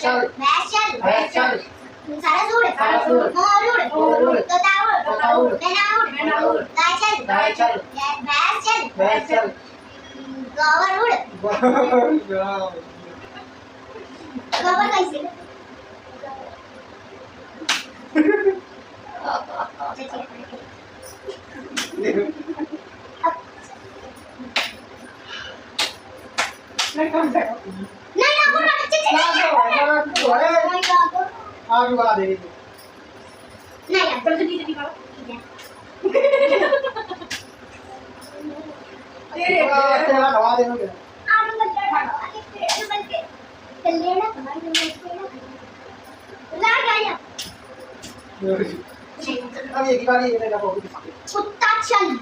चल भैंस चल सारस उड़ मोर उड़ तोता उड़ मैना उड़ गाय चल भैंस चल गौर उड़ गौर कैसे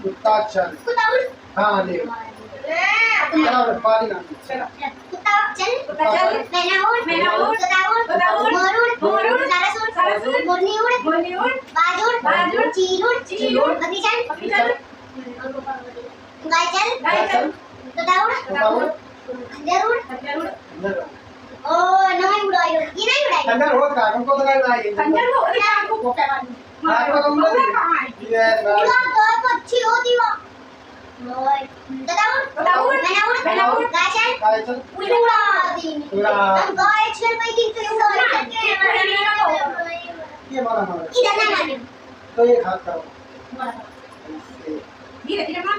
कुत्ता चल हाँ ले पानी ना कुत्ता चल मैना उड़ तोता उड़ सारस उड़ मोरनी उड़ बाज उड़ चील उड़ बकरी चल गाय चल तोता उड़ खंजर उड़ ओ नहीं उड़ाई ये नहीं उड़ाई खंजर हो का हमको तो नहीं उड़ाई खंजर हो अरे आपको भोका मार आपको कम लगी ये तो अच्छी होती वो ओए तोता उड़ मैना उड़ गाय चल उड़ा दी हम गाय चल पे की तो उड़ा ये मारा इधर ना मार तो ये हाथ करो धीरे धीरे मार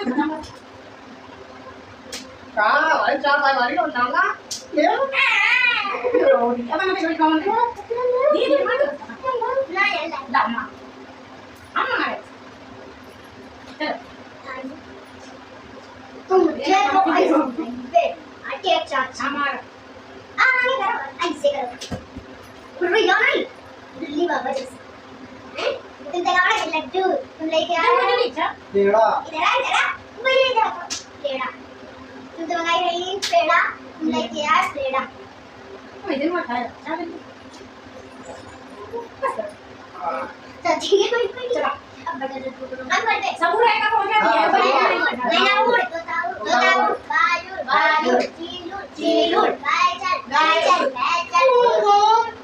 कहां भाई चार भाई मारी लो नाला ये अब मैं भी कौन धीरे मार ना ये लामा हम मारे तुम मुझे तो ऐसे आके चाचा हमारा नहीं करो ऐसे करो खुद भी जाना नहीं दिल्ली बाबा जैसे हैं तुम देखा ना लड्डू तुम लेके आ रहे हो पेड़ा इधर आ वही इधर पेड़ा तुम तो मंगाई रही पेड़ा तुम लेके आ पेड़ा इधर मत खाया चाची के कोई चला अब बता दो हम करते सब रहेगा कौन सा दिया मैना उड़ तोता उड़ बाज उड़ चील उड़ गाय चल भैंस चल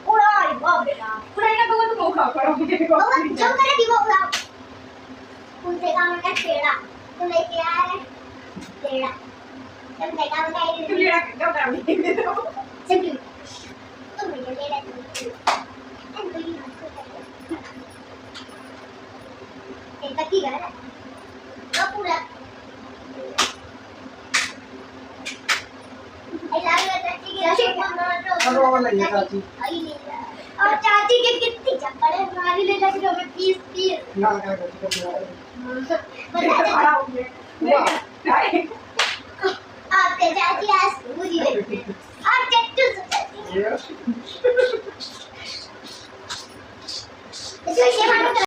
उड़ाई बाप बेटा उड़ाई ना तो तुम खा करो जो करे कि वो उड़ाओ तुम देखा मैं पेड़ा तुम लेके आ रहे पेड़ा तुम देखा मैं तुम लेड़ा क्या कर रही हो सिंपल तुम मुझे लेड़ा तुम कोई एक की कर रहा पूरा आई लव यू चाची की चाची और चाची के कितनी चप्पल है हमारी ले जाके दो मैं पीस ना क्या आपके चाची आज मुझे